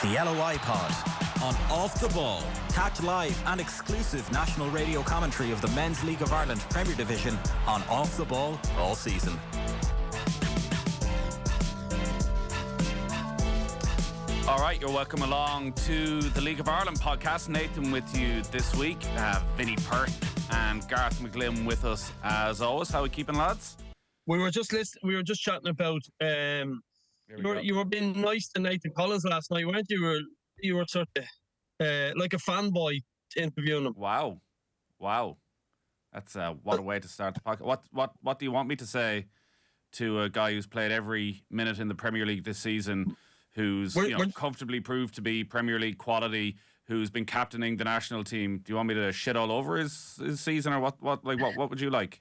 The LOI Pod on Off the Ball. Catch live and exclusive national radio commentary of the Men's League of Ireland Premier Division on Off the Ball all season. All right, you're welcome along to the League of Ireland podcast. Nathan with you this week. Vinny Perth and Gareth McGlynn with us as always. How are we keeping, lads? We were just chatting about. You were being nice to Nathan Collins last night, weren't you? You were sort of like a fanboy interviewing him. Wow, that's what a way to start the podcast. What do you want me to say to a guy who's played every minute in the Premier League this season, who's comfortably proved to be Premier League quality, who's been captaining the national team? Do you want me to shit all over his season, or what would you like?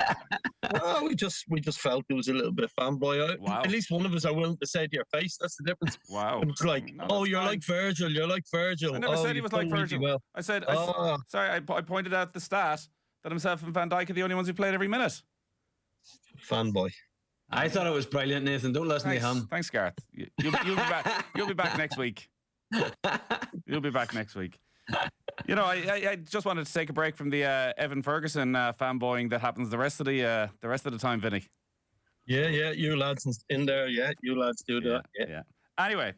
We just felt it was a little bit of fanboy. Wow. At least one of us are willing to say to your face. That's the difference. Wow. It's like, you're fine. Like Virgil. You're like Virgil. I never said he was like Virgil. Really well. I said, I pointed out the stat that himself and Van Dijk are the only ones who played every minute. Fanboy. I thought it was brilliant, Nathan. Don't listen to him. Thanks, Gareth. You'll be back. You'll be back next week. You'll be back next week. You know, I just wanted to take a break from the Evan Ferguson fanboying that happens the rest of the time, Vinny. Yeah, you lads in there. Yeah, you lads do that. Yeah. Anyway,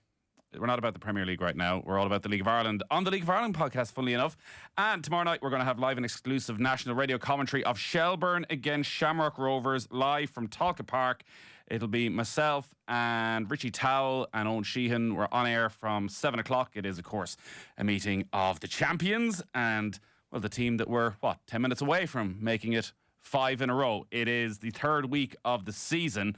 we're not about the Premier League right now. We're all about the League of Ireland on the League of Ireland podcast, funnily enough. And tomorrow night, we're going to have live and exclusive national radio commentary of Shelbourne against Shamrock Rovers, live from Talca Park. It'll be myself and Richie Towell and Owen Sheehan. We're on air from 7 o'clock. It is, of course, a meeting of the champions and, well, the team that we're, 10 minutes away from making it 5 in a row. It is the third week of the season,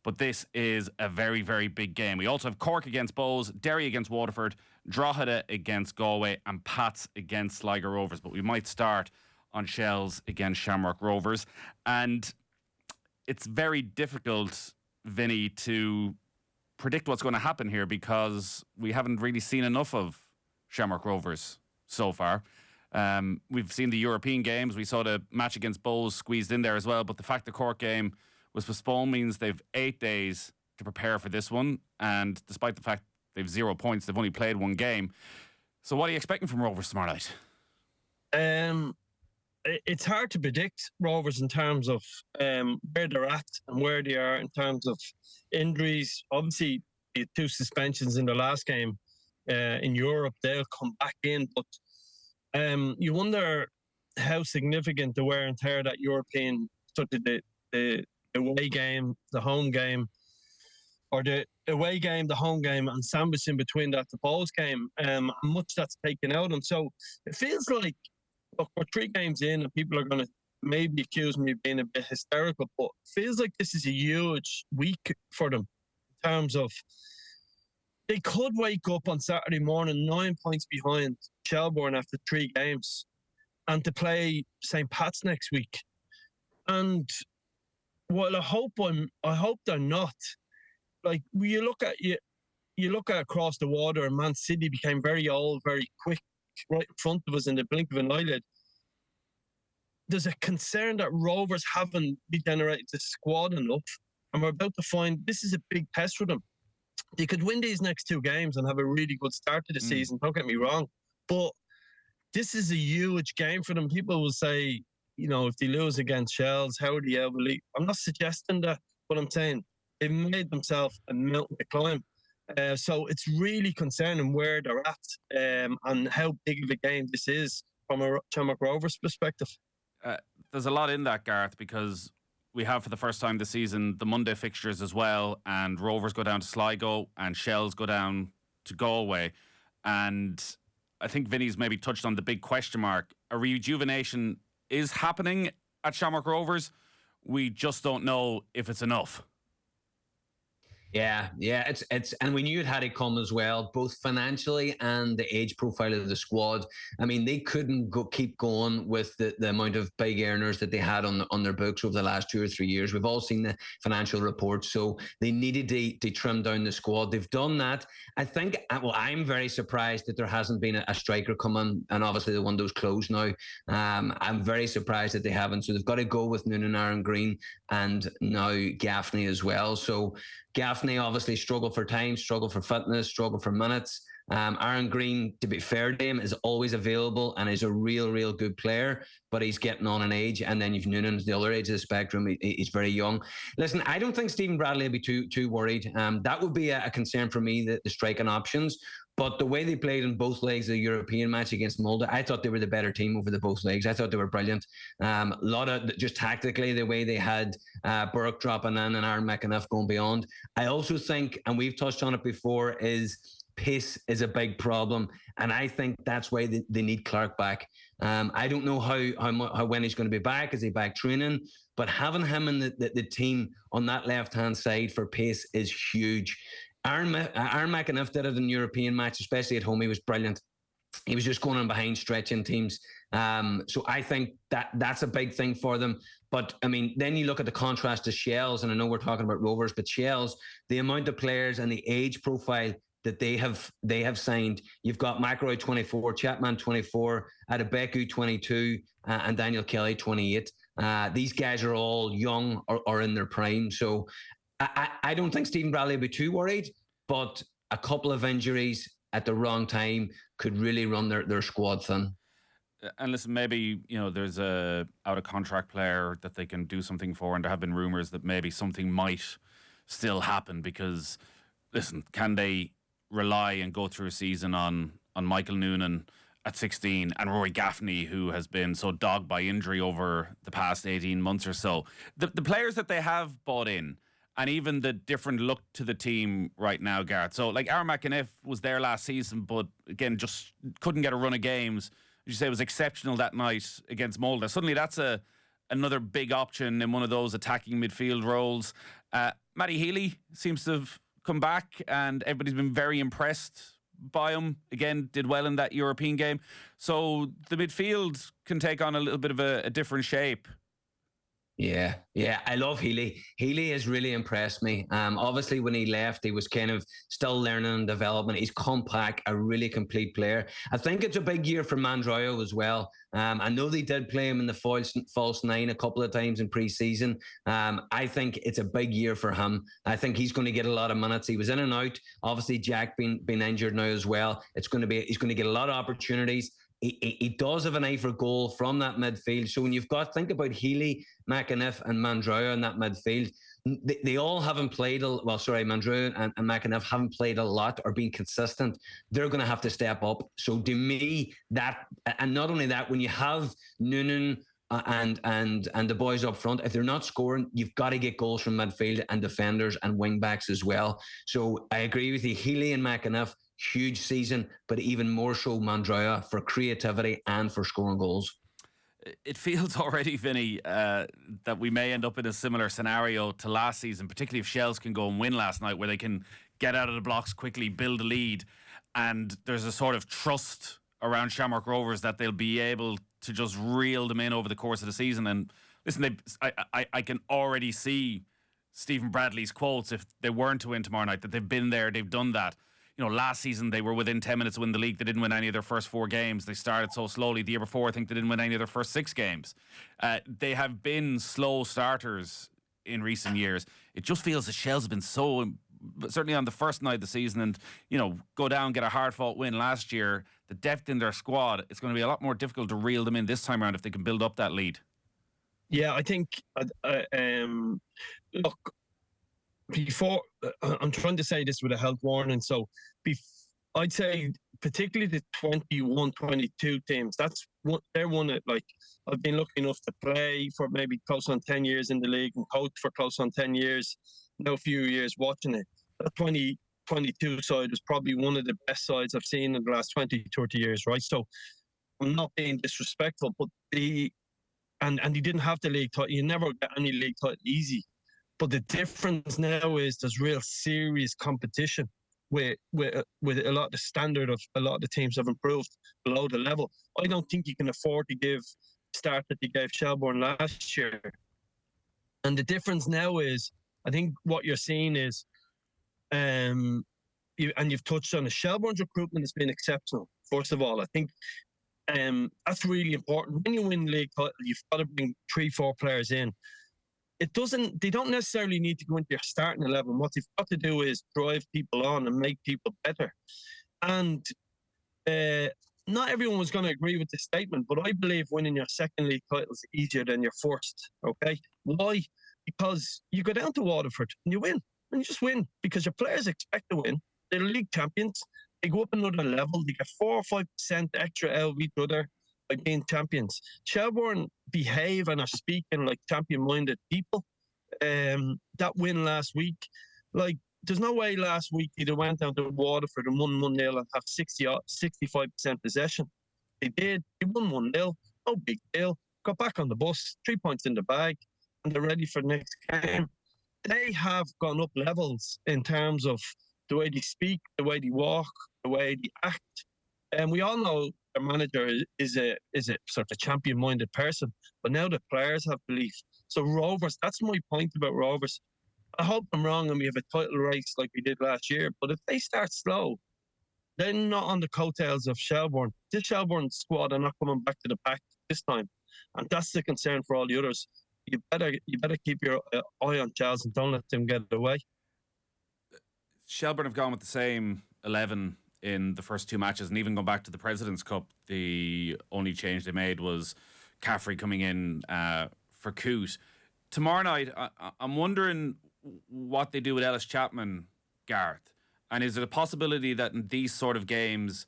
but this is a very, very big game. We also have Cork against Bohs, Derry against Waterford, Drogheda against Galway, and Pats against Sligo Rovers. But we might start on Shells against Shamrock Rovers. And it's very difficult, Vinny, to predict what's going to happen here because we haven't really seen enough of Shamrock Rovers so far. We've seen the European games. We saw the match against Bohs squeezed in there as well. But the fact the Cork game was postponed means they've 8 days to prepare for this one. And despite the fact they've 0 points, they've only played one game. So what are you expecting from Rovers tomorrow night? It's hard to predict Rovers in terms of where they're at and where they are in terms of injuries. Obviously, the 2 suspensions in the last game in Europe, they'll come back in. But you wonder how significant the wear and tear that European, sort of the away game, the home game, or the away game, the home game, and sandwich in between that, the Bohs game, much that's taken out. And so it feels like, look, we're 3 games in and people are going to maybe accuse me of being a bit hysterical, but it feels like this is a huge week for them in terms of they could wake up on Saturday morning 9 points behind Shelbourne after 3 games and to play St. Pat's next week. And well, I hope they're not. Like, you look at across the water, and Man City became very old, very quick, right in front of us in the blink of an eyelid. There's a concern that Rovers haven't regenerated the squad enough, and we're about to find this is a big test for them. They could win these next 2 games and have a really good start to the season, don't get me wrong, but this is a huge game for them. People will say, you know, if they lose against Shells, how are they able to? I'm not suggesting that, but I'm saying they've made themselves a mountain to climb. So it's really concerning where they're at and how big of a game this is from a Shamrock Rovers perspective. There's a lot in that, Gareth, because we have for the first time this season the Monday fixtures as well, and Rovers go down to Sligo and Shells go down to Galway. And I think Vinny's maybe touched on the big question mark. A rejuvenation is happening at Shamrock Rovers. We just don't know if it's enough. Yeah, it's and we knew it had to come as well, both financially and the age profile of the squad. I mean, they couldn't keep going with the amount of big earners that they had on their books over the last 2 or 3 years. We've all seen the financial reports, so they needed to trim down the squad. They've done that. I think, well, I'm very surprised that there hasn't been a striker come in, and obviously the window's closed now. I'm very surprised that they haven't. So they've got to go with Noonan, Aaron Green, and now Gaffney as well. So Gaffney obviously struggled for time, struggled for fitness, struggled for minutes. Aaron Green, to be fair to him, is always available and is a real good player, but he's getting on in age. And then you've Noonan's the other edge of the spectrum. He's very young. Listen, I don't think Stephen Bradley will be too worried. That would be a concern for me, the striking options. But the way they played in both legs of the European match against Molde, I thought they were the better team over the both legs. I thought they were brilliant. A lot of just tactically, the way they had Burke dropping in and Aaron McAnuff going beyond. I also think, and we've touched on it before, is pace is a big problem. And I think that's why they need Clark back. I don't know how when he's going to be back. Is he back training? But having him in the team on that left-hand side for pace is huge. Aaron McAnuff did it in European match, especially at home. He was brilliant. He was just going on behind, stretching teams. So I think that's a big thing for them. But, I mean, then you look at the contrast to Shells, and I know we're talking about Rovers, but Shells, the amount of players and the age profile that they have signed. You've got McElroy 24, Chapman 24, Adebeku 22, and Daniel Kelly 28. These guys are all young or in their prime. So I don't think Stephen Bradley will be too worried, but a couple of injuries at the wrong time could really run their squad thin. And listen, maybe, there's a out of contract player that they can do something for, and there have been rumours that maybe something might still happen because, listen, can they rely and go through a season on Michael Noonan at 16 and Rory Gaffney, who has been so dogged by injury over the past 18 months or so? The players that they have bought in, and even the different look to the team right now, Gareth. So, like, Aaron McAnuff was there last season, but again, just couldn't get a run of games. As you say, was exceptional that night against Molde. Suddenly, that's another big option in one of those attacking midfield roles. Matty Healy seems to have come back, and everybody's been very impressed by him. Again, did well in that European game. So the midfield can take on a little bit of a different shape. Yeah, I love Healy. Healy has really impressed me. Obviously, when he left, he was kind of still learning and development. He's compact, a really complete player. I think it's a big year for Mandroyo as well. I know they did play him in the false nine a couple of times in pre-season. I think it's a big year for him. I think he's going to get a lot of minutes. He was in and out. Obviously, Jack being injured now as well. He's going to get a lot of opportunities. He does have an eye for goal from that midfield. So when think about Healy, McAnuff and Mandroyo in that midfield, they all haven't played, Mandroyo and McAnuff haven't played a lot or been consistent. They're going to have to step up. So to me, and not only that, when you have Noonan and the boys up front, if they're not scoring, you've got to get goals from midfield and defenders and wing backs as well. So I agree with you. Healy and McAnuff, huge season, but even more so Mandroya for creativity and for scoring goals. It feels already, Vinny, that we may end up in a similar scenario to last season, particularly if Shells can go and win last night, where they can get out of the blocks quickly, build a lead, and there's a sort of trust around Shamrock Rovers that they'll be able to just reel them in over the course of the season. And listen, I can already see Stephen Bradley's quotes if they weren't to win tomorrow night, that they've been there, they've done that. Last season they were within 10 minutes to win the league. They didn't win any of their first 4 games. They started so slowly. The year before, I think they didn't win any of their first 6 games. They have been slow starters in recent years. It just feels that Shells have been so, certainly on the first night of the season, and, go down, get a hard-fought win last year. The depth in their squad, it's going to be a lot more difficult to reel them in this time around if they can build up that lead. Yeah, I think, look, before, I'm trying to say this with a health warning, so I'd say particularly the 21-22 teams, they're one that, like, I've been lucky enough to play for maybe close on 10 years in the league and coach for close on 10 years, no few years watching it. That 20-22 side was probably one of the best sides I've seen in the last 20-30 years, right? So I'm not being disrespectful, but and he didn't have the league title. You never get any league title easy. But the difference now is there's real serious competition with a lot of the standard of a lot of the teams have improved below the level. I don't think you can afford to give start that you gave Shelbourne last year. And the difference now is, I think what you're seeing is, you've touched on it, Shelbourne's recruitment has been exceptional. First of all, I think that's really important. When you win league title, you've got to bring 3-4 players in. They don't necessarily need to go into your starting 11. What they've got to do is drive people on and make people better. And not everyone was going to agree with this statement, but I believe winning your second league title is easier than your first. Okay, why? Because you go down to Waterford and you win, and you just win because your players expect to win. They're league champions. They go up another level. They get 4 or 5% extra out of each other by being champions. Shelbourne behave and are speaking like champion-minded people. That win last week, like, there's no way last week he'd have went down to Waterford and won 1-0 and have 65% possession. They did. They won 1-0. No big deal. Got back on the bus, 3 points in the bag, and they're ready for the next game. They have gone up levels in terms of the way they speak, the way they walk, the way they act. And we all know their manager is a sort of champion-minded person, but now the players have belief. So Rovers, that's my point about Rovers. I hope I'm wrong and we have a title race like we did last year, but if they start slow, they're not on the coattails of Shelbourne. This Shelbourne squad are not coming back to the pack this time, and that's the concern for all the others. You better keep your eye on Charles and don't let them get it away. Shelbourne have gone with the same 11 in the first two matches, and even going back to the President's Cup, the only change they made was Caffrey coming in for Coote. Tomorrow night, I'm wondering what they do with Ellis Chapman, Gareth. And is it a possibility that in these sort of games,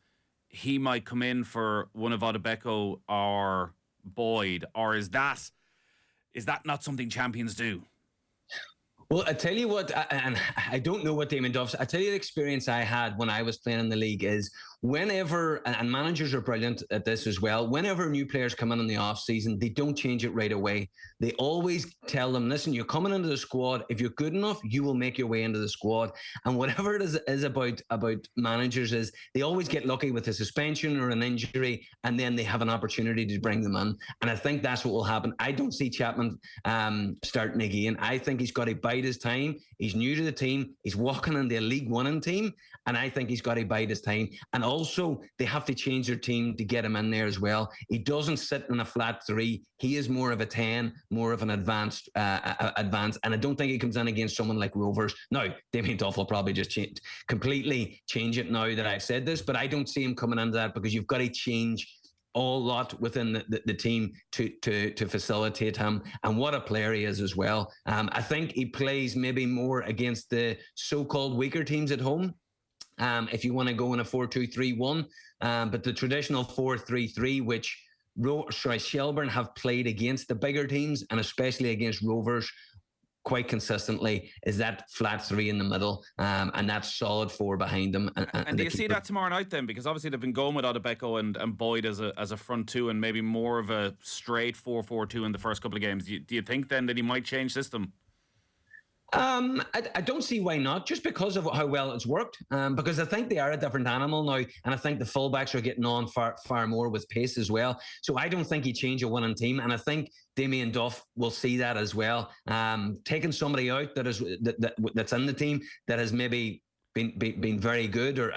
he might come in for one of Odebeko or Boyd? Or is that not something champions do? Well, I tell you what, and I don't know what Damon Duff's, I tell you the experience I had when I was playing in the league is whenever, and managers are brilliant at this as well, whenever new players come in the off season, they don't change it right away. They always tell them, listen, you're coming into the squad. If you're good enough, you will make your way into the squad. And whatever it is about managers is they always get lucky with a suspension or an injury, and then they have an opportunity to bring them in. And I think that's what will happen. I don't see Chapman starting again. I think he's got to bide his time. He's new to the team. He's walking into a League One team, and I think he's got to bide his time. And also, they have to change their team to get him in there as well. He doesn't sit in a flat 3. He is more of a 10, more of an advanced, and I don't think he comes in against someone like Rovers. Now, Damien Duff will probably just completely change it now that I've said this, but I don't see him coming into that because you've got to change all lot within the team to facilitate him, and what a player he is as well. I think he plays maybe more against the so-called weaker teams at home. If you want to go in a 4-2-3-1, but the traditional 4-3-3, which Shelbourne have played against the bigger teams and especially against Rovers quite consistently, is that flat 3 in the middle, and that solid 4 behind them. And do you see that tomorrow night then? Because obviously they've been going with Odebeko and Boyd as a front 2 and maybe more of a straight 4-4-2 in the first couple of games. Do you think then that he might change system? I don't see why not, just because of how well it's worked. Because I think they are a different animal now, and I think the fullbacks are getting on far more with pace as well. So I don't think he changed a winning team, and I think Damien Duff will see that as well. Taking somebody out that's in the team that has maybe been very good, or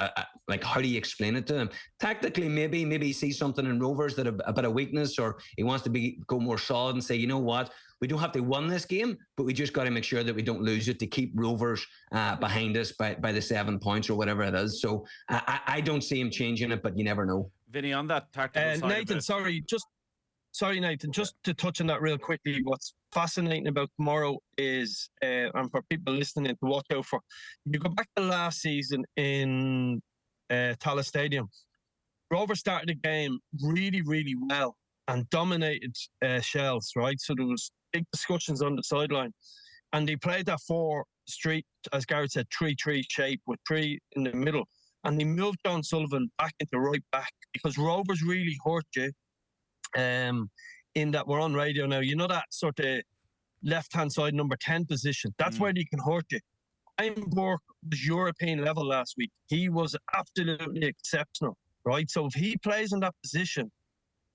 like, how do you explain it to him? Tactically, maybe he sees something in Rovers that a bit of weakness, or he wants to go more solid and say, you know what, we don't have to win this game, but we just got to make sure that we don't lose it to keep Rovers behind us by the 7 points or whatever it is. So I don't see him changing it, but you never know. Vinny, on that tactical side Nathan, sorry, Nathan, just to touch on that real quickly, what's fascinating about tomorrow is, and for people listening to watch out for, you go back to last season in Tallaght Stadium, Rovers started the game really, really well and dominated Shells, right? So there was big discussions on the sideline, and they played that 4 street, as Gareth said, 3-3 shape with 3 in the middle, and they moved John Sullivan back into right back because Rovers really hurt you. In that we're on radio now, you know, that sort of left-hand side number 10 position, that's where they can hurt you. Burke was European level last week. He was absolutely exceptional, right? So if he plays in that position,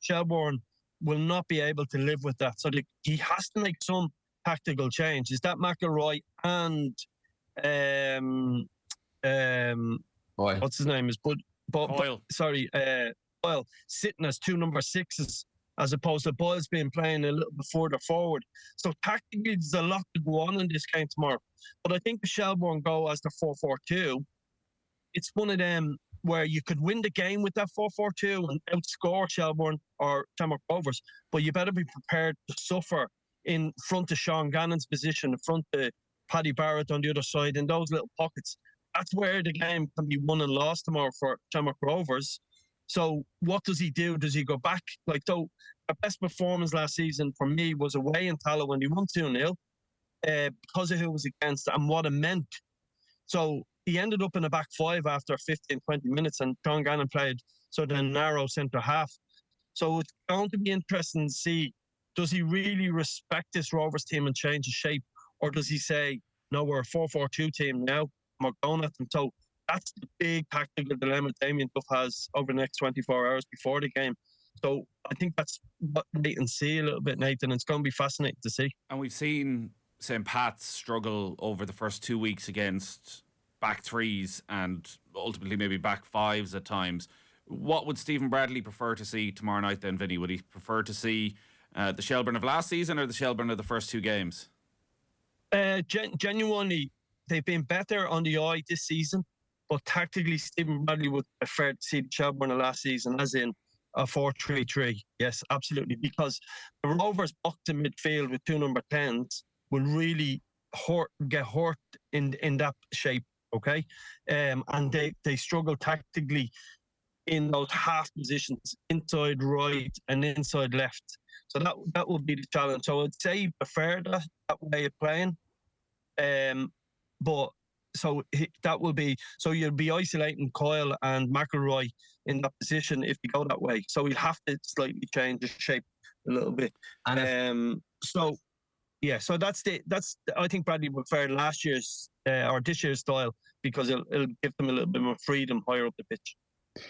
Shelbourne will not be able to live with that. So he has to make some tactical change. Is that McElroy and what's his name? Is Boyle. Sorry, Boyle sitting as 2 number 6s as opposed to Boyle's being playing a little bit further forward. So tactically, there's a lot to go on in this game tomorrow. But I think the Shelbourne go as the 4-4-2. It's one of them where you could win the game with that 4-4-2 and outscore Shelbourne or Shamrock Rovers, but you better be prepared to suffer in front of Sean Gannon's position, in front of Paddy Barrett on the other side, in those little pockets. That's where the game can be won and lost tomorrow for Shamrock Rovers. So what does he do? Does he go back? The best performance last season for me was away in Tala when he won 2-0 because of who was against and what it meant. So he ended up in a back five after 15, 20 minutes, and Sean Gannon played sort of a narrow centre half. So it's going to be interesting to see, does he really respect this Rovers team and change the shape? Or does he say, no, we're a 4-4-2 team now, and we're going at them? So that's the big tactical dilemma Damien Duff has over the next 24 hours before the game. So I think that's what wait and see a little bit, Nathan. It's going to be fascinating to see. And we've seen St. Pat's struggle over the first 2 weeks against back threes and ultimately maybe back fives at times. What would Stephen Bradley prefer to see tomorrow night then, Vinny? Would he prefer to see the Shelbourne of last season or the Shelbourne of the first two games? Genuinely, they've been better on the eye this season, but tactically, Stephen Bradley would prefer to see the Shelbourne of last season, as in a 4-3-3. Yes, absolutely. Because the Rovers boxed in midfield with two number 10s will really get hurt in that shape, okay? And they struggle tactically in those half positions, inside right and inside left. So that would be the challenge. So I'd say prefer that way of playing. But so that will be, so you'll be isolating Coyle and McElroy in that position if you go that way. So we'll have to slightly change the shape a little bit. And so that's I think Bradley would prefer last year's or this year's style because it'll give them a little bit more freedom higher up the pitch.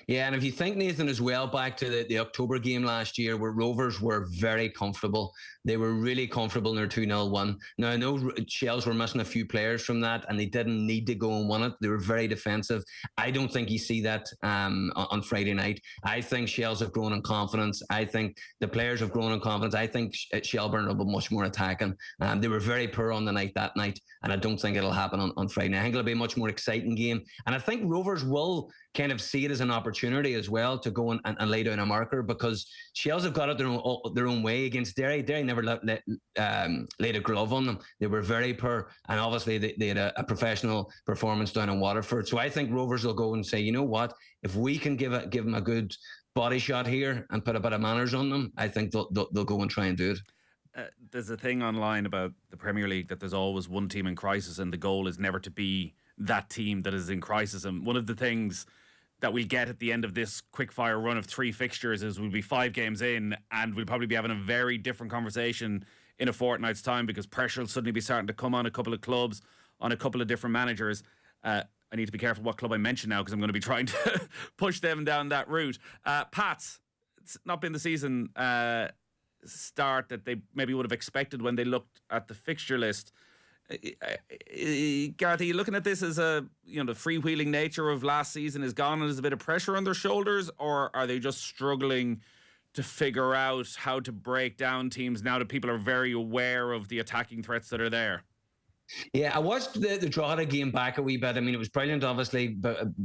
Yeah, and if you think, Nathan, as well, back to the October game last year where Rovers were very comfortable. They were really comfortable in their 2-0 win. Now, I know Shells were missing a few players from that and they didn't need to go and win it. They were very defensive. I don't think you see that on Friday night. I think Shells have grown in confidence. I think the players have grown in confidence. I think Shelbourne will be much more attacking. They were very poor on the night that night, and I don't think it'll happen on Friday night. I think it'll be a much more exciting game. And I think Rovers will kind of see it as an opportunity as well to go and lay down a marker, because Shells have got it their own way against Derry. Derry never laid a glove on them. They were very poor, and obviously they had a professional performance down in Waterford. So I think Rovers will go and say, you know what, if we can give them a good body shot here and put a bit of manners on them, I think they'll go and try and do it. There's a thing online about the Premier League that there's always one team in crisis, and the goal is never to be that team that is in crisis. And one of the things that we'll get at the end of this quick-fire run of 3 fixtures is we'll be 5 games in and we'll probably be having a very different conversation in a fortnight's time, because pressure will suddenly be starting to come on a couple of clubs, on a couple of different managers. I need to be careful what club I mention now, because I'm going to be trying to push them down that route. Pats, it's not been the season start that they maybe would have expected when they looked at the fixture list. Gareth, are you looking at this as the freewheeling nature of last season is gone and there's a bit of pressure on their shoulders, or are they just struggling to figure out how to break down teams now that people are very aware of the attacking threats that are there? Yeah, I watched the Drogheda game back a wee bit. I mean, it was brilliant, obviously,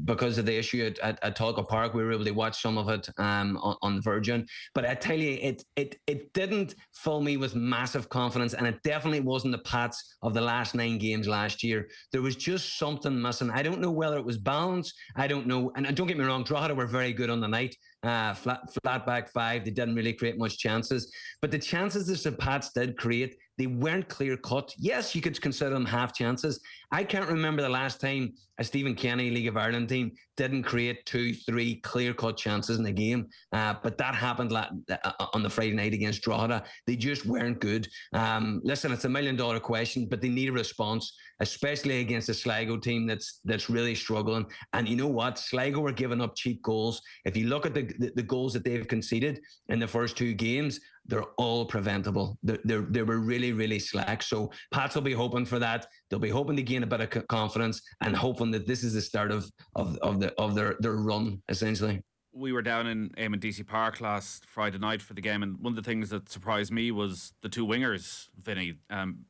because of the issue at Talca Park. We were able to watch some of it on Virgin. But I tell you, it didn't fill me with massive confidence, and it definitely wasn't the Pats of the last 9 games last year. There was just something missing. I don't know whether it was balance. I don't know. And don't get me wrong, Drogheda were very good on the night. Flat back 5. They didn't really create much chances. But the chances that the Pats did create, they weren't clear cut. Yes, you could consider them half chances. I can't remember the last time a Stephen Kenny League of Ireland team didn't create 2-3 clear cut chances in the game. But that happened on the Friday night against Drogheda. They just weren't good. Listen, it's $1 million question, but they need a response, especially against a Sligo team that's really struggling. And you know what? Sligo were giving up cheap goals. If you look at the goals that they've conceded in the first 2 games, they're all preventable. They were really, really slack. So Pats will be hoping for that. They'll be hoping to gain a bit of confidence and hoping that this is the start of their run, essentially. We were down in Eamon DC Park last Friday night for the game, and one of the things that surprised me was the 2 wingers, Vinny,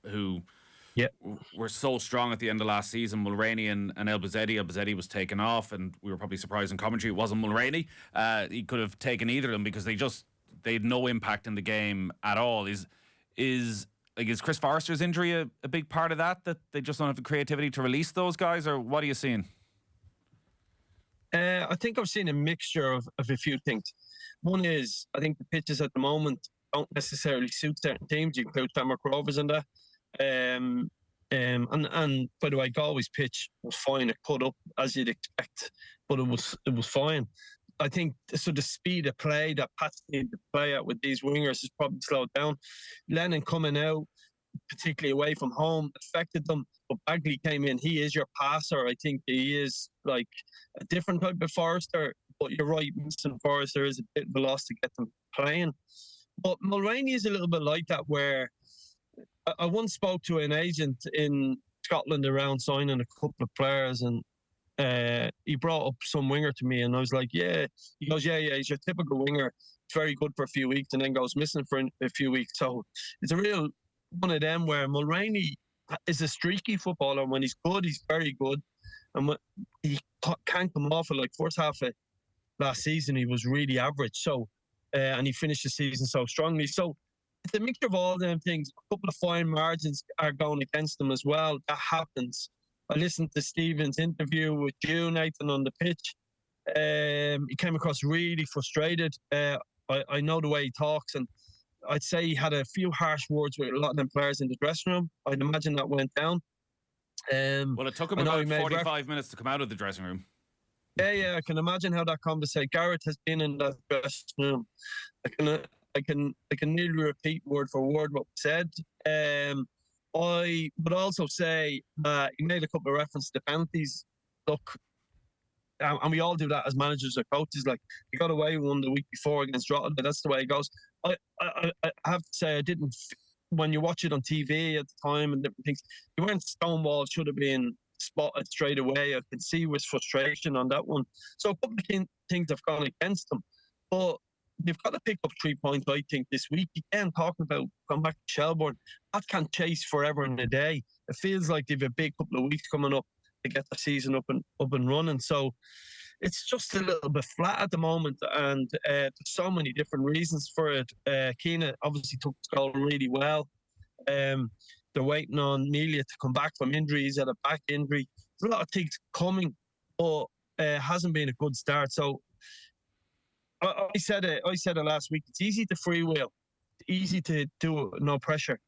who were so strong at the end of last season. Mulroney and El Bazzetti. El Bazzetti was taken off, and we were probably surprised in commentary it wasn't Mulroney. He could have taken either of them because they had no impact in the game at all. Is Chris Forrester's injury a big part of that they just don't have the creativity to release those guys, or what are you seeing? I think I've seen a mixture of a few things. One is, I think the pitches at the moment don't necessarily suit certain teams. You include Shamrock Rovers in that. And by the way, Galway's pitch was fine. It cut up as you'd expect, but it was fine. I think so. The speed of play that Pats need to play at with these wingers has probably slowed down. Lennon coming out, particularly away from home, affected them. But Bagley came in. He is your passer. I think he is like a different type of Forrester. But you're right, missing Forrester is a bit of a loss to get them playing. But Mulroney is a little bit like that, where I once spoke to an agent in Scotland around signing a couple of players, and he brought up some winger to me, and I was like, yeah. He goes, yeah, he's your typical winger. It's very good for a few weeks and then goes missing for a few weeks. So it's a real one of them where Mulroney is a streaky footballer. When he's good, he's very good. And when he can't come off it. Like first half of last season, he was really average. So, and he finished the season so strongly. So it's a mixture of all them things. A couple of fine margins are going against them as well. That happens. I listened to Stephen's interview with you, Nathan, on the pitch. He came across really frustrated. I know the way he talks, and I'd say he had a few harsh words with a lot of them players in the dressing room. I'd imagine that went down. Well, it took him about 45 minutes to come out of the dressing room. Yeah, I can imagine how that conversation. Gareth has been in that dressing room. I can nearly repeat word for word what was said. I would also say he made a couple of references to penalties. Look, and we all do that as managers or coaches. Like, he got away with one the week before against Drogheda. That's the way it goes. I have to say, I didn't. When you watch it on TV at the time and different things, you weren't stonewalled. Should have been spotted straight away. I could see his frustration on that one. So a couple of things have gone against them, but they've got to pick up 3 points, I think, this week. Again, talking about going back to Shelbourne, that can't chase forever in a day. It feels like they've a big couple of weeks coming up to get the season up and running. So it's just a little bit flat at the moment, and there's so many different reasons for it. Keena obviously took the goal really well. They're waiting on Melia to come back from injury. He's had a back injury. There's a lot of things coming, but hasn't been a good start. So I said it last week. It's easy to freewheel. It's easy to do it, no pressure.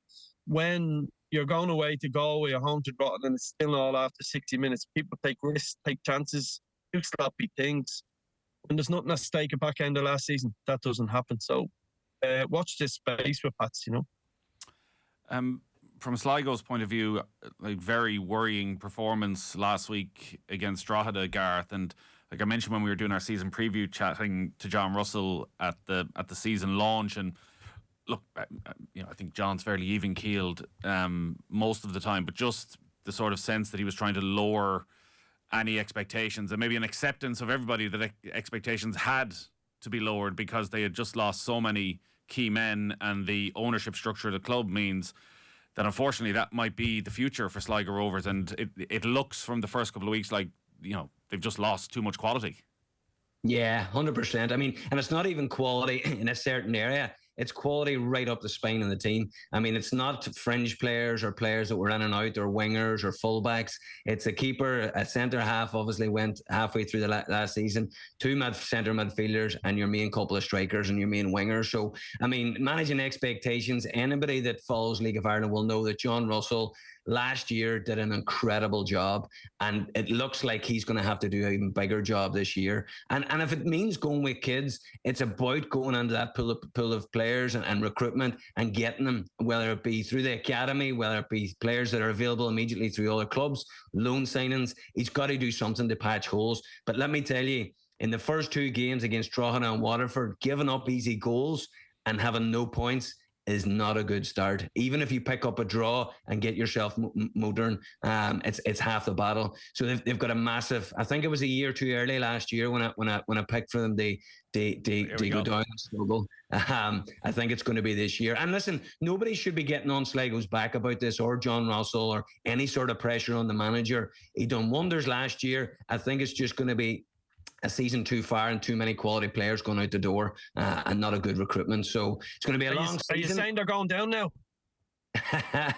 When you're going away to Galway or home to Drogheda and it's still all after 60 minutes, people take risks, take chances, do sloppy things. And there's nothing at stake at back end of last season. That doesn't happen. So watch this space with Pats, you know. From Sligo's point of view, like, very worrying performance last week against Drogheda, Gareth. And like I mentioned when we were doing our season preview, chatting to John Russell at the season launch, and look, I think John's fairly even keeled most of the time, but just the sort of sense that he was trying to lower any expectations and maybe an acceptance of everybody that expectations had to be lowered because they had just lost so many key men, and the ownership structure of the club means that unfortunately that might be the future for Sligo Rovers, and it looks from the first couple of weeks like, you know, they've just lost too much quality. Yeah, 100%. I mean, and it's not even quality in a certain area. It's quality right up the spine of the team. I mean, it's not fringe players or players that were in and out or wingers or fullbacks. It's a keeper, a centre half obviously went halfway through the last season, two centre midfielders and your main couple of strikers and your main wingers. So, I mean, managing expectations, anybody that follows League of Ireland will know that John Russell last year did an incredible job, and it looks like he's going to have to do an even bigger job this year. And if it means going with kids, it's about going into that pool of players and recruitment and getting them, whether it be through the academy, whether it be players that are available immediately through other clubs, loan signings. He's got to do something to patch holes. But let me tell you, in the first two games against Drogheda and Waterford, giving up easy goals and having no points is not a good start. Even if you pick up a draw and get yourself modern, it's half the battle. So they've got a massive. I think it was a year too early last year when I picked for them. They go down and struggle. I think it's going to be this year. And listen, nobody should be getting on Sligo's back about this, or John Russell, or any sort of pressure on the manager. He done wonders last year. I think it's just going to be a season too far and too many quality players going out the door, and not a good recruitment. So it's going to be a long season. Are you saying they're going down now?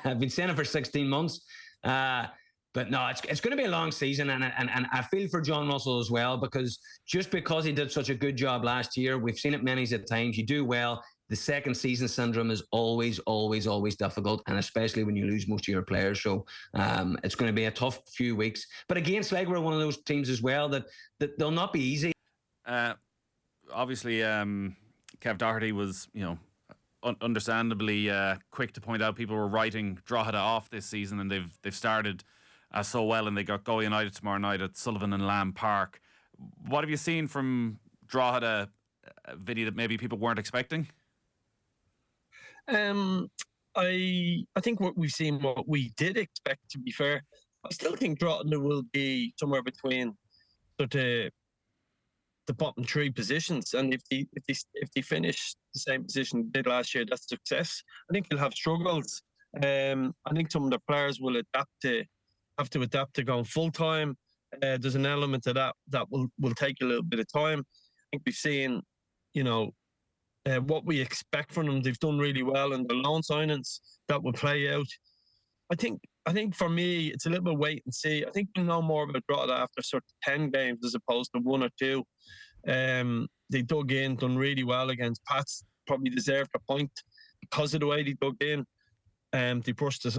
I've been saying it for 16 months. But no, it's going to be a long season, and I feel for John Russell as well, because he did such a good job last year, we've seen it many times. You do well, the second season syndrome is always difficult, and especially when you lose most of your players. So it's going to be a tough few weeks. But again, Sligo are one of those teams as well that they'll not be easy. Obviously, Kev Doherty was, understandably quick to point out people were writing Drogheda off this season, and they've started so well, and they got Galway United tomorrow night at Sullivan and Lamb Park. What have you seen from Drogheda, Vinny, that maybe people weren't expecting? I think what we've seen, what we did expect, to be fair. I still think Drogheda will be somewhere between the bottom three positions, and if they finish the same position they did last year, that's success. I think they'll have struggles. I think some of the players will have to adapt to going full time. There's an element of that will take a little bit of time. I think we've seen, what we expect from them. They've done really well in the loan signings. That will play out. I think for me, it's a little bit wait and see. I think we'll know more about Drogheda after sort of 10 games as opposed to 1 or 2. They dug in, done really well against Pats. Probably deserved a point because of the way they dug in. They brushed us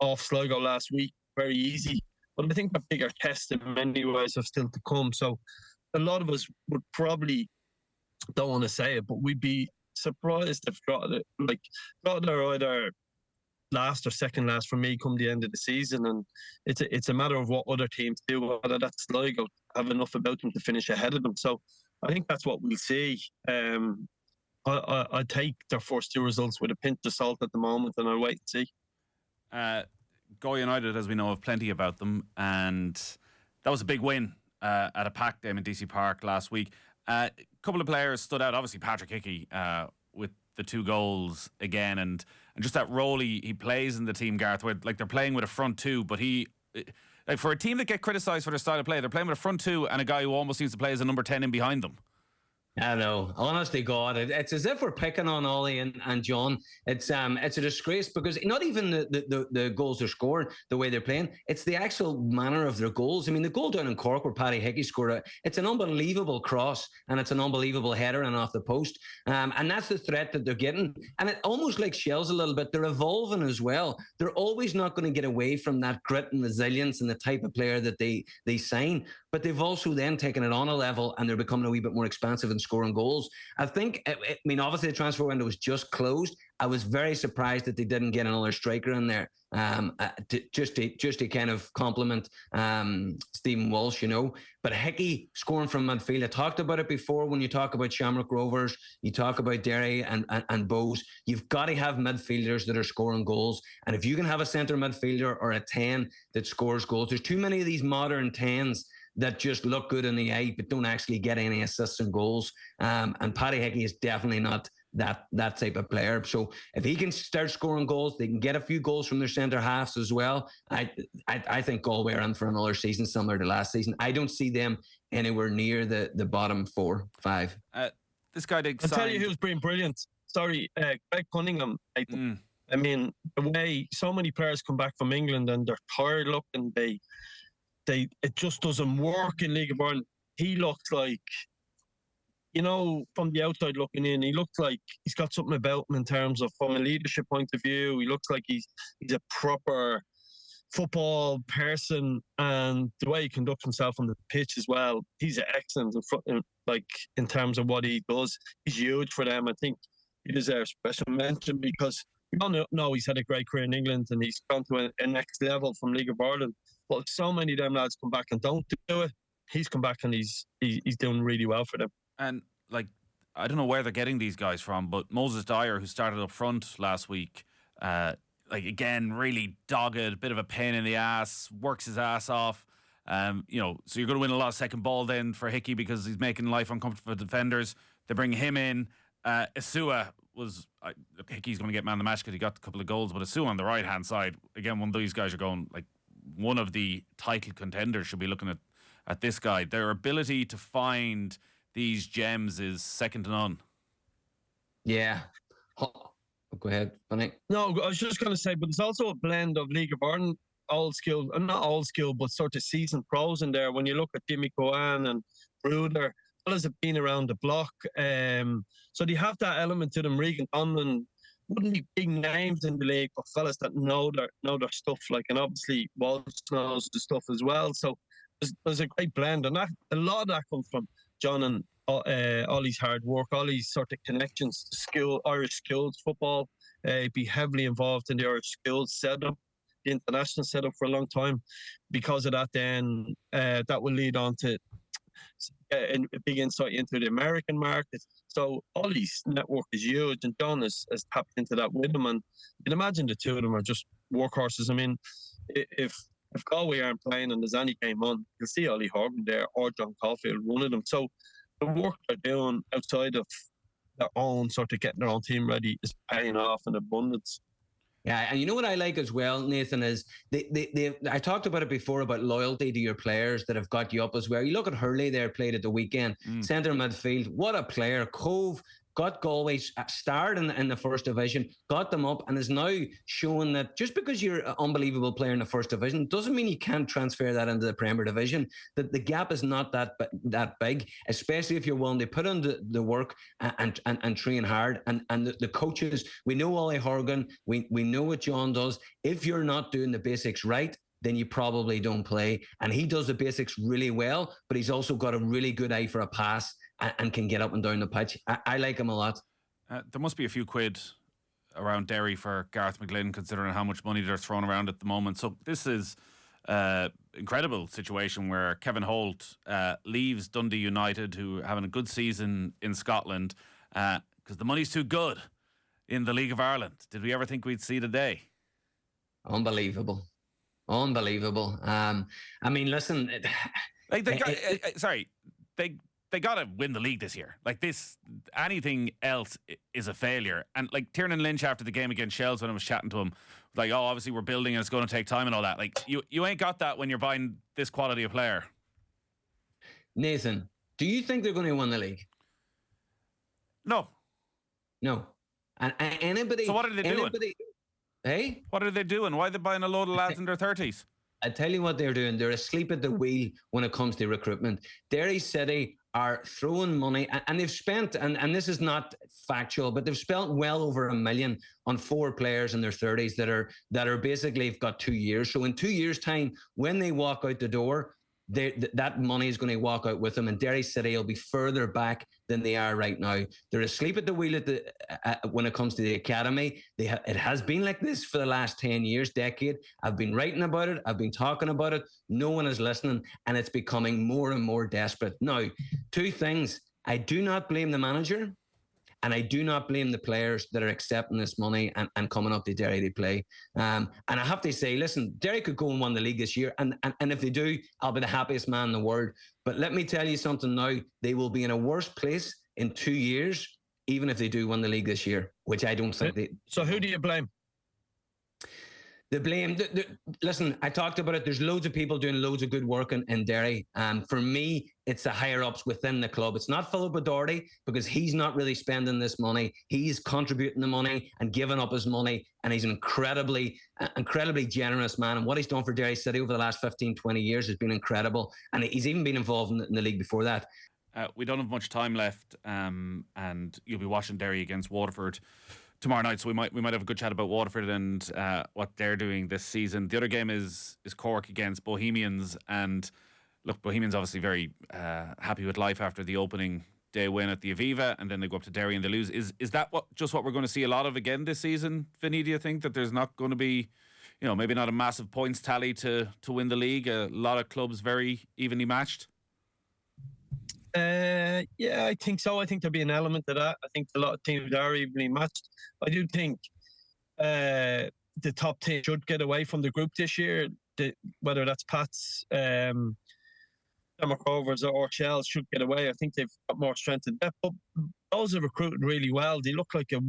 off Sligo last week very easy. But I think the bigger test in many ways are still to come. So a lot of us would probably, don't want to say it, but we'd be surprised if Drogheda are either last or second last for me come the end of the season. And it's a matter of what other teams do, whether that's Sligo have enough about them to finish ahead of them. So I think that's what we'll see. I take their first 2 results with a pinch of salt at the moment, and I'll wait and see. Galway United, as we know, have plenty about them, and that was a big win at a packed game in DC Park last week. A couple of players stood out. Obviously, Patrick Hickey with the 2 goals again, and just that role he plays in the team, Gareth, where they're playing with a front 2, but for a team that get criticised for their style of play, they're playing with a front 2 and a guy who almost seems to play as a number 10 in behind them. I know. Honestly, God, it's as if we're picking on Ollie and John. It's a disgrace, because not even the goals they're scoring, the way they're playing, it's the actual manner of their goals. I mean, the goal down in Cork where Paddy Hickey scored it's an unbelievable cross, and it's an unbelievable header and off the post. And that's the threat that they're getting. And it almost like Shells a little bit. They're evolving as well. They're always not going to get away from that grit and resilience and the type of player that they sign. But they've also then taken it on a level, and they're becoming a wee bit more expansive in scoring goals. I think, obviously the transfer window was just closed. I was very surprised that they didn't get another striker in there, just to kind of compliment Stephen Walsh, But Hickey scoring from midfield, I talked about it before. When you talk about Shamrock Rovers, you talk about Derry and Bows, you've got to have midfielders that are scoring goals. And if you can have a centre midfielder or a 10 that scores goals, there's too many of these modern 10s that just look good in the eye but don't actually get any assists and goals. And Paddy Hickey is definitely not that type of player. So if he can start scoring goals, they can get a few goals from their centre halves as well. I think Galway are in for another season similar to last season. I don't see them anywhere near the bottom 4, 5. This guy I'll tell you who's been brilliant. Sorry, Greg Cunningham. I mean, the way so many players come back from England and they're tired looking, it just doesn't work in League of Ireland. He looks like, from the outside looking in, he looks like he's got something about him in terms of, from a leadership point of view. He looks like he's a proper football person, and the way he conducts himself on the pitch as well. He's excellent in terms of what he does. He's huge for them. I think he deserves special mention, because we all know he's had a great career in England and he's gone to a next level from League of Ireland. But so many of them lads come back and don't do it. He's come back and he's doing really well for them. And I don't know where they're getting these guys from, but Moses Dyer, who started up front last week, again, really dogged, bit of a pain in the ass, works his ass off. So you're going to win a lot of second ball then for Hickey because he's making life uncomfortable for defenders. They bring him in. Isua was, Hickey's going to get man of the match because he got a couple of goals, but Isua on the right hand side, again, one of these guys are going, like, one of the title contenders should be looking at this guy. Their ability to find these gems is second to none. Yeah. Go ahead, Vinny. No, I was just going to say, but it's also a blend of League of Ireland old skill, not old skill, but sort of seasoned pros in there. When you look at Jimmy Coan and Bruder, fellas have been around the block. So they have that element to them. Regan Conlon wouldn't be big names in the league, but fellas that know their stuff. Like, and obviously Walsh knows the stuff as well. So there's a great blend, and that a lot of that comes from John and Ollie's hard work, Ollie's sort of connections to Irish skills football. Be heavily involved in the Irish skills setup, the international setup for a long time. Because of that, then that will lead on to a big insight into the American market. So Ollie's network is huge, and John has tapped into that with him. And you can imagine the two of them are just workhorses. I mean, if Galway aren't playing and there's any game on, you'll see Ollie Horgan there or John Caulfield, one of them. So the work they're doing outside of their own sort of getting their own team ready is paying off in abundance. Yeah, and you know what I like as well, Nathan, is I talked about it before about loyalty to your players that have got you up as well. You look at Hurley there, played at the weekend, centre midfield. What a player. Cove got Galway started in the first division, got them up, and is now showing that just because you're an unbelievable player in the first division doesn't mean you can't transfer that into the Premier Division. That the gap is not that big, especially if you're willing to put in the work and train hard. And the coaches, we know Ollie Horgan, we know what John does. If you're not doing the basics right, then you probably don't play. And he does the basics really well, but he's also got a really good eye for a pass and can get up and down the pitch. I like him a lot. There must be a few quid around Derry for Gareth McGlynn, considering how much money they're throwing around at the moment. So this is incredible situation where Kevin Holt leaves Dundee United, who are having a good season in Scotland, because the money's too good in the League of Ireland. Did we ever think we'd see the day? Unbelievable. I mean, listen. They got to win the league this year. Like this, anything else is a failure. And like Tiernan Lynch after the game against Shells, when I was chatting to him, like, oh, obviously we're building and it's going to take time and all that. Like you ain't got that when you're buying this quality of player. Nathan, do you think they're going to win the league? No. And anybody. So what are they doing? Hey, what are they doing? Why are they buying a load of lads in their 30s? I tell you what they're doing. They're asleep at the wheel when it comes to recruitment. Derry City are throwing money, and they've spent, and this is not factual, but they've spent well over $1 million on 4 players in their 30s that are basically have got 2 years. So in 2 years' time, when they walk out the door, that money is going to walk out with them, and Derry City will be further back than they are right now. They're asleep at the wheel when it comes to the academy. It has been like this for the last 10 years, decade. I've been writing about it. I've been talking about it. No one is listening, and it's becoming more and more desperate. Now, 2 things. I do not blame the manager, and I do not blame the players that are accepting this money and coming up to Derry to play. And I have to say, listen, Derry could go and win the league this year. And if they do, I'll be the happiest man in the world. But let me tell you something now. They will be in a worse place in 2 years, even if they do win the league this year, which I don't think they... So who do you blame? The blame, listen, I talked about it. There's loads of people doing loads of good work in Derry. For me, it's the higher ups within the club. It's not Philip O'Doherty, because he's not really spending this money. He's contributing the money and giving up his money. And he's an incredibly generous man. And what he's done for Derry City over the last 15, 20 years has been incredible. And he's even been involved in the league before that. We don't have much time left, and you'll be watching Derry against Waterford tomorrow night, so we might have a good chat about Waterford and what they're doing this season. The other game is Cork against Bohemians, and look, Bohemians obviously very happy with life after the opening day win at the Aviva, and then they go up to Derry and they lose. Is that what we're going to see a lot of again this season, Vinny? Do you think that there's not going to be, maybe not a massive points tally to win the league? A lot of clubs very evenly matched. Yeah, I think so. I think there'll be an element of that. I think a lot of teams are evenly matched. I do think the top team should get away from the group this year. Whether that's Pats, Shamrock Rovers or Shells should get away. I think they've got more strength in depth. But those are recruited really well. They look like a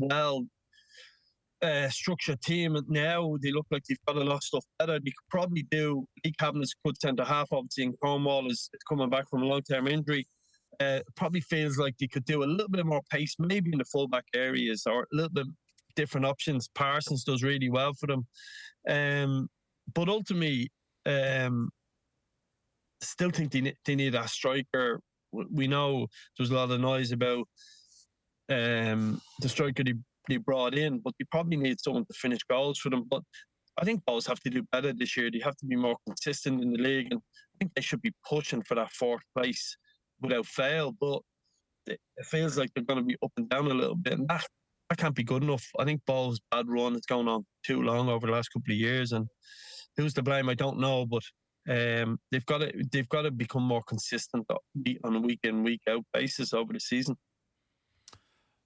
structured team now. They look like they've got a lot of stuff better. They could probably do. Lee Cabinet's good centre half, obviously, and Cornwall is coming back from a long-term injury. Probably feels like they could do a little bit more pace, maybe in the fullback areas, or a little bit different options. Parsons does really well for them. But ultimately, still think they need a striker. We know there's a lot of noise about the striker they brought in, but they probably need someone to finish goals for them. But I think Bows have to do better this year. They have to be more consistent in the league, and I think they should be pushing for that fourth place without fail. But it feels like they're going to be up and down a little bit, and that can't be good enough. I think Bows' bad run is going on too long over the last couple of years, and who's to blame? I don't know, but they've got to become more consistent on a week in, week out basis over the season.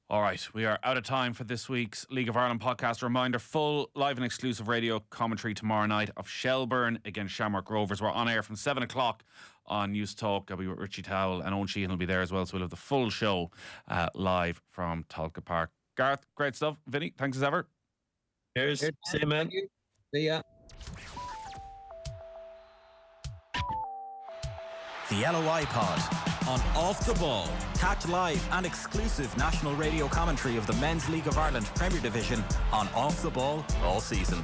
All right, we are out of time for this week's League of Ireland podcast. A reminder, full live and exclusive radio commentary tomorrow night of Shelbourne against Shamrock Rovers. We're on air from 7 o'clock on News Talk. I'll be with Richie Towell, and Owen Sheehan will be there as well, so we'll have the full show live from Talca Park. Gareth, great stuff. Vinny, thanks as ever. Cheers. See you, man. See ya. The LOI pod on Off the Ball. Catch live and exclusive national radio commentary of the Men's League of Ireland Premier Division on Off the Ball all season.